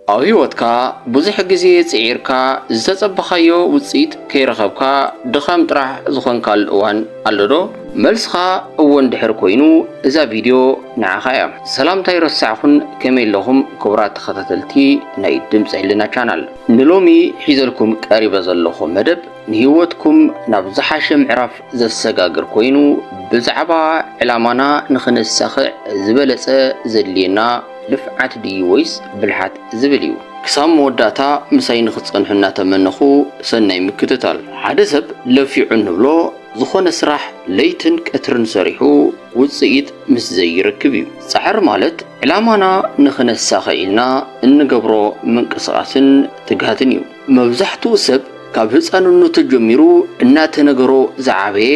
أو هيوتكا بزح جزية سعيركا زتصبخايو وصيت كيرخبكا دخام طرح زخونكا الأوان اللدو ملسخا أول دحر كوينو إذا فيديو نعخايا سلام تايرو السعفن كميل لهم كبرات خطتلتي نايد دمس علنا شانل نلومي حيزلكم قريبا زلخم مدب نهيوتكم نبزحاش معرف زسقاقر كوينو بزعبا علامانا نخنسخ زبلسة زلينا لفعات دي ويس بالحات زبليو كسام موداتا مساي نخصقن حنا تمنخو سناي مكتتال حدا سب لفيعن بلو زخون سراح ليتن كترن سريحو وصيت مس زي ركبيو صحر مالت علامانا نخنسخ إلنا انقبرو منقصقاسن تقهاتنيو مبزحتو سب ካብ ህፃንነቱ ተጀሚሩ እናተነገሮ ዝዓበየ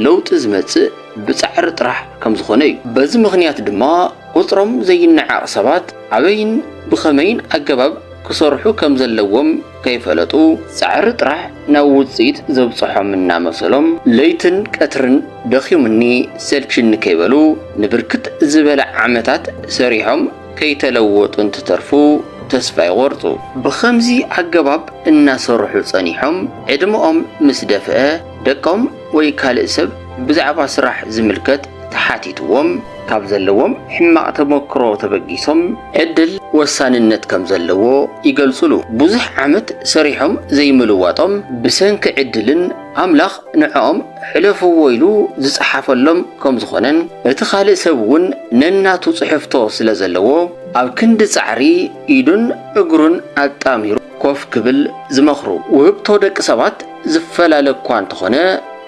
ለውጥ ዝመጽእ ብጻዕሪ ጥራሕ ከም ዝኾነ እዩ በዚ ምኽንያት ድማ ቁጥሮም ዘይነዓቕ ሰባት ዓበይን ብኸመይን ኣገባብ ክሰርሑ ከም ዘለዎም ከይፈለጡ ጻዕሪ ጥራሕ ናብ ውጽኢት ዘብጽሖም እናመሰሎም ለይትን ቀትርን ደኺሙኒ ሰልችኒ ከይበሉ ንብርክት ዝበለ ዓመታት ሰሪሖም ከይተለወጡ እንትተርፉ ተስፋ ይቆርጡ ብኸምዚ ኣገባብ እናሰርሑ ጸኒሖም ዕድመኦም ምስ ደፍአ ደቆም ወይ ካልእ ሰብ ብዛዕባ ስራሕ ዝምልከት ተሓቲትዎም ካብ ዘለዎም ሕማቕ ተመክሮ ተበጊሶም ዕድል ወሳንነት ከም ዘለዎ ይገልጹሉ ብዙሕ ዓመት ሰሪሖም ዘይምልዋጦም ብሰንኪ ዕድልን ኣምላኽ ንዕኦም ሕለፍዎ ኢሉ ዝጸሓፈሎም ከም ዝኾነን እቲ ካልእ ሰብ እውን ነናቱ ጽሕፍቶ ስለ ዘለዎ ኣብ ክንዲ ጻዕሪ ኢዱን እግሩን ኣጣሚሩ ኮፍ ክብል ዝመኽሩ ውህብቶ ደቂ ሰባት ዝፈላለ እኳ እንተኾነ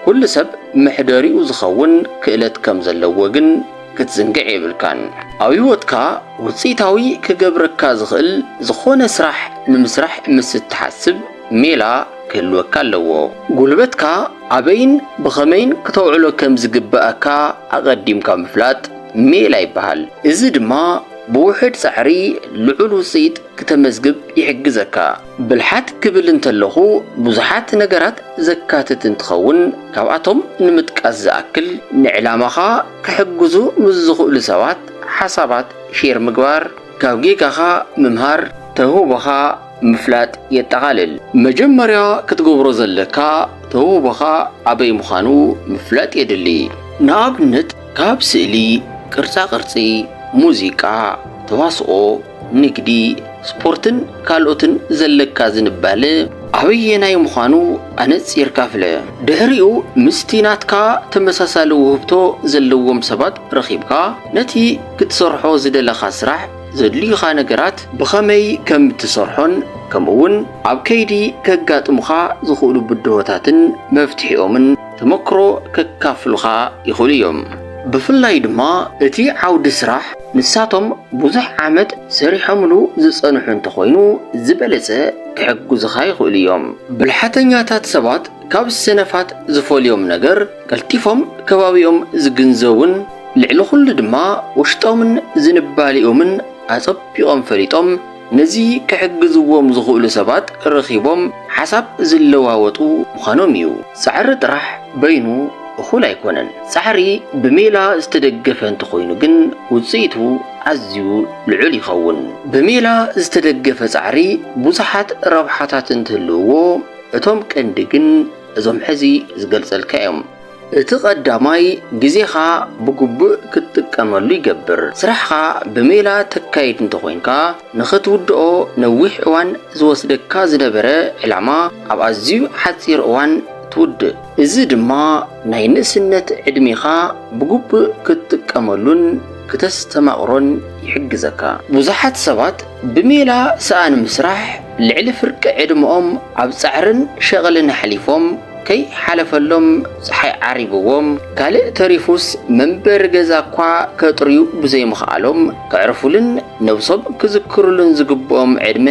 ኩሉ ሰብ ምሕደሪኡ ዝኸውን ክእለት ከም ዘለዎ ግን ክትዝንግዕ የብልካን ኣብ ህይወትካ ውጽኢታዊ ክገብረካ ዝኽእል ዝኾነ ስራሕ ንምስራሕ ምስ እትሓስብ ሜላ ክህልወካ ኣለዎ ጉልበትካ ኣበይን ብኸመይን ክተውዕሎ ከም ዝግብአካ ኣቐዲምካ ምፍላጥ ሜላ ይበሃል እዚ ድማ ብውሕድ ጻዕሪ ልዑል ውጽኢት ክተመዝግብ ይሕግዘካ ብልሓት ክብል እንተለኹ ብዙሓት ነገራት ዘካትት እንትኸውን ካብኣቶም ንምጥቃስ ዝኣክል ንዕላማኻ ክሕግዙ ምስ ዝኽእሉ ሰባት ሓሳባት ሼር ምግባር ካብ ጌጋኻ ምምሃር ተውህቦኻ ምፍላጥ የጠቓልል መጀመርያ ክትገብሮ ዘለካ ተውህቦኻ ኣበይ ምዃኑ ምፍላጥ የድሊ ንኣብነት ካብ ስእሊ ቅርጻ ቅርጺ ሙዚቃ ተዋስኦ ንግዲ ስፖርትን ካልኦትን ዘለካ ዝንባለ ኣበየናይ ምዃኑ ኣነጺርካ ፍለ ድሕሪኡ ምስቲናትካ ተመሳሳሊ ውህብቶ ዘለዎም ሰባት ረኺብካ ነቲ ክትሰርሖ ዝደለኻ ስራሕ ዘድልዩኻ ነገራት ብኸመይ ከም እትሰርሖን ከምኡውን ኣብ ከይዲ ከጋጥሙኻ ዝኽእሉ ብድሆታትን መፍትሒኦምን ተመክሮ ከካፍሉኻ ይኽእሉ እዮም ብፍላይ ድማ እቲ ዓውዲ ስራሕ ንሳቶም ብዙሕ ዓመት ሰሪሖምሉ ዝጸንሑ እንተኾይኑ ዝበለጸ ክሕግዙኻ ይኽእሉ እዮም ብልሓተኛታት ሰባት ካብ ሰነፋት ዝፈልዮም ነገር ቀልጢፎም ከባቢኦም ዝግንዘቡን ልዕሊ ኩሉ ድማ ውሽጦምን ዝንባሊኦምን ኣጸቢቖም ፈሊጦም ነዚ ክሕግዝዎም ዝኽእሉ ሰባት ረኺቦም ሓሳብ ዝለዋወጡ ምዃኖም እዩ ጻዕሪ ጥራሕ በይኑ እኹል ኣይኮነን ጻዕሪ ብሜላ ዝተደገፈ እንተኾይኑ ግን ውጽኢቱ ኣዝዩ ልዑል ይኸውን ብሜላ ዝተደገፈ ጻዕሪ ብዙሓት ረብሓታት እንትህልውዎ እቶም ቀንዲ ግን እዞም ሕዚ ዝገልጸልካ እዮም እቲ ቀዳማይ ግዜኻ ብግቡእ ክትጥቀመሉ ይገብር ስራሕኻ ብሜላ ተካይድ እንተኾይንካ ንኽትውድኦ ነዊሕ እዋን ዝወስደካ ዝነበረ ዕላማ ኣብ ኣዝዩ ሓፂር እዋን ትውድእ እዚ ድማ ናይ ንእስነት ዕድሜኻ ብግቡእ ክትጥቀመሉን ክተስተማቕሮን ይሕግዘካ ብዙሓት ሰባት ብሜላ ሰኣን ምስራሕ ልዕሊ ፍርቂ ዕድመኦም ኣብ ጻዕርን ሸቕልን ሓሊፎም ከይ ሓለፈሎም ፀሓይ ዓሪብዎም ካልእ ተሪፉስ መንበር ገዛ እኳ ከጥርዩ ብዘይምኽኣሎም ከዕርፉልን ነብሶም ክዝክሩልን ዝግብኦም ዕድመ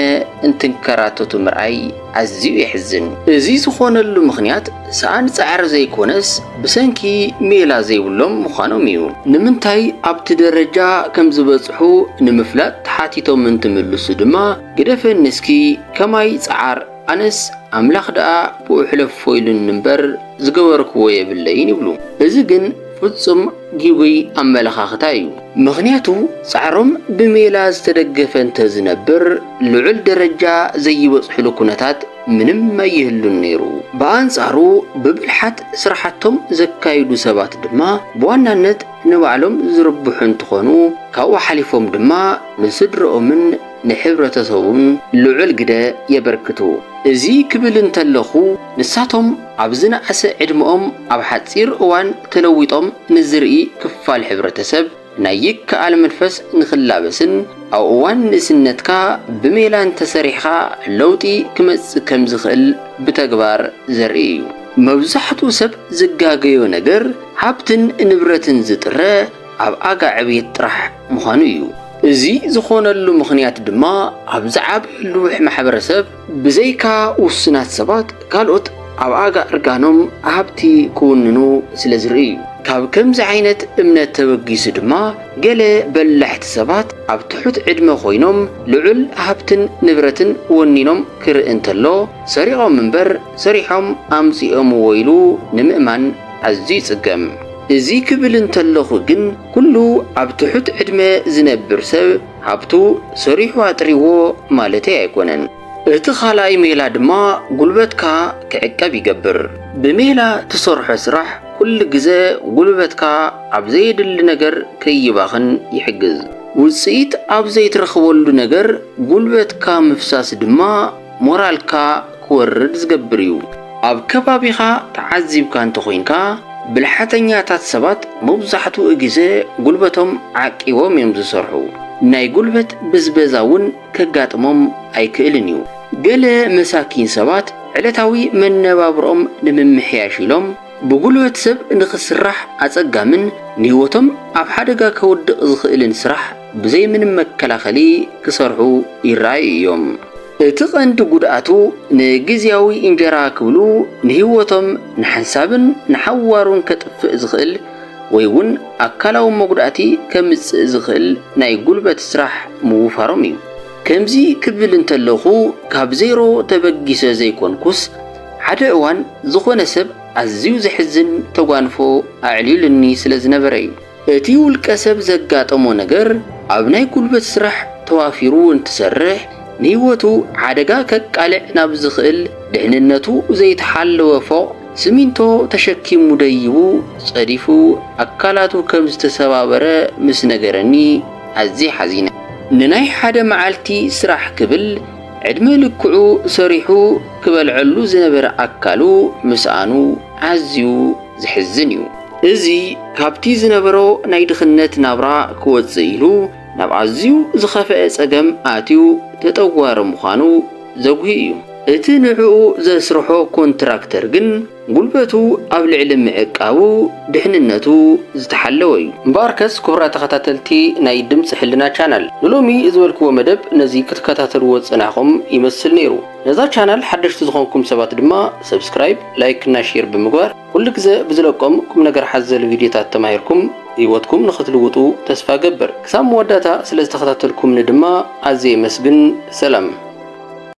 እንትንከራተቱ ምርኣይ ኣዝዩ ይሕዝን እዚ ዝኾነሉ ምኽንያት ሰኣን ጻዕሪ ዘይኮነስ ብሰንኪ ሜላ ዘይብሎም ምዃኖም እዩ ንምንታይ ኣብቲ ደረጃ ከም ዝበጽሑ ንምፍላጥ ተሓቲቶም እንትምልሱ ድማ ግደፈን ንስኪ ከማይ ጻዓር ኣነስ ኣምላኽ ደኣ ብኡሕለፍ ፎይሉን እምበር ዝገበርክዎ የብለይን ይብሉ እዚ ግን ፍጹም ጊጉይ ኣመለኻኽታ እዩ። ምኽንያቱ ጻዕሮም ብሜላ ዝተደገፈ እንተዝነብር ልዑል ደረጃ ዘይበጽሕሉ ኩነታት ምንም ኣይህሉን ነይሩ። ብኣንጻሩ ብብልሓት ስራሕቶም ዘካይዱ ሰባት ድማ ብዋናነት ንባዕሎም ዝርብሑ እንትኾኑ ካብኡ ሓሊፎም ድማ ንስድሮኦምን ንሕብረተሰቡን ልዑል ግደ የበርክቱ። እዚ ክብል እንተለኹ ንሳቶም ኣብ ዝነኣሰ ዕድመኦም ኣብ ሓፂር እዋን ተለዊጦም ንዝርኢ ክፋል ሕብረተሰብ ናይ ይከኣል መንፈስ ንኽላበስን ኣብ እዋን ንእስነትካ ብሜላ እንተሰሪሕኻ ለውጢ ክመጽእ ከም ዝኽእል ብተግባር ዘርኢ እዩ። መብዛሕትኡ ሰብ ዝጋገዮ ነገር ሃብትን ንብረትን ዝጥረ ኣብ ኣጋዕቤት ጥራሕ ምዃኑ እዩ። እዚ ዝኾነሉ ምኽንያት ድማ ኣብ ዝዓበየሉ ማሕበረሰብ ብዘይካ ውስናት ሰባት ካልኦት ኣብ ኣጋዕ እርጋኖም ሃብቲ ክውንኑ ስለ ዝርኢ እዩ። ካብ ከምዚ ዓይነት እምነት ተበጊሱ ድማ ገለ በላሕቲ ሰባት ኣብ ትሑት ዕድመ ኮይኖም ልዑል ሃብትን ንብረትን ወኒኖም ክርኢ እንተሎ ሰሪቖም እምበር ሰሪሖም ኣምፂኦምዎ ኢሉ ንምእማን ኣዝዩ ይጽገም። እዚ ክብል እንተለኹ ግን ኩሉ ኣብ ትሑት ዕድመ ዝነብር ሰብ ሃብቱ ሰሪሑ ኣጥሪዎ ማለተይ ኣይኮነን። እቲ ካልኣይ ሜላ ድማ ጉልበትካ ክዕቀብ ይገብር። ብሜላ ትሰርሖ ስራሕ ኩሉ ግዜ ጉልበትካ ኣብ ዘይድሊ ነገር ከይባኽን ይሕግዝ። ውፅኢት ኣብ ዘይትረኽበሉ ነገር ጉልበትካ ምፍሳስ ድማ ሞራልካ ክወርድ ዝገብር እዩ። ኣብ ከባቢኻ ተዓዚብካ እንተኾይንካ ብልሓተኛታት ሰባት መብዛሕትኡ ግዜ ጉልበቶም ዓቂቦም እዮም ዝሰርሑ። ናይ ጉልበት ብዝበዛ እውን ከጋጥሞም ኣይክእልን እዩ። ገለ መሳኪን ሰባት ዕለታዊ መነባብሮኦም ንምምሕያሽ ኢሎም ብጉልበት ሰብ ንኽስራሕ ኣጸጋምን ንህይወቶም ኣብ ሓደጋ ከወድቕ ዝኽእልን ስራሕ ብዘይ ምንም መከላኸሊ ክሰርሑ ይረኣዩ እዮም። እቲ ቀንዲ ጉድኣቱ ንግዝያዊ እንጀራ ክብሉ ንህይወቶም ንሓንሳብን ንሓዋሩን ከጥፍእ ዝኽእል ወይ እውን ኣካላዊ መጉዳእቲ ከምጽእ ዝኽእል ናይ ጉልበት ስራሕ ምውፋሮም እዩ። ከምዚ ክብል እንተለኹ ካብ ዜሮ ተበጊሰ ዘይኮንኩስ ሓደ እዋን ዝኾነ ሰብ ኣዝዩ ዘሕዝን ተጓንፎ ኣዕሊሉኒ ስለ ዝነበረ እዩ። እቲ ውልቀ ሰብ ዘጋጠሞ ነገር ኣብ ናይ ጉልበት ስራሕ ተዋፊሩ እንትሰርሕ ንህይወቱ ሓደጋ ከቃልዕ ናብ ዝኽእል ድሕንነቱ ዘይተሓለወ ፎቕ ስሚንቶ ተሸኪሙ ደይቡ ጸዲፉ ኣካላቱ ከም ዝተሰባበረ ምስ ነገረኒ ኣዝየ ሓዚነ። ንናይ ሓደ መዓልቲ ስራሕ ክብል ዕድመ ልክዑ ሰሪሑ ክበልዐሉ ዝነበረ ኣካሉ ምስኣኑ ኣዝዩ ዝሕዝን እዩ። እዚ ካብቲ ዝነበሮ ናይ ድኽነት ናብራ ክወፅእ ኢሉ ናብ ኣዝዩ ዝኸፍአ ጸገም ኣትዩ ተጠዋሪ ምዃኑ ዘጉሂ እዩ። እቲ ንዕኡ ዘስርሖ ኮንትራክተር ግን ጉልበቱ ኣብ ልዕሊ ምዕቃቡ ድሕንነቱ ዝተሓለወ እዩ። እምበኣርከስ ክቡራት ተኸታተልቲ ናይ ድምፂ ሕልና ቻናል ንሎሚ ዝበልክዎ መደብ ነዚ ክትከታተልዎ ጽናሕኹም ይመስል ነይሩ። ነዛ ቻናል ሓደሽቲ ዝኾንኩም ሰባት ድማ ሰብስክራይብ፣ ላይክ እና ሼር ብምግባር ኩሉ ግዜ ብዝለቆም ቁም ነገር ሓዘል ቪድዮታት ተማሂርኩም ህይወትኩም ንኽትልውጡ ተስፋ ገበር። ክሳብ መወዳእታ ስለ ዝተኸታተልኩምኒ ድማ ኣዝየ መስግን። ሰላም።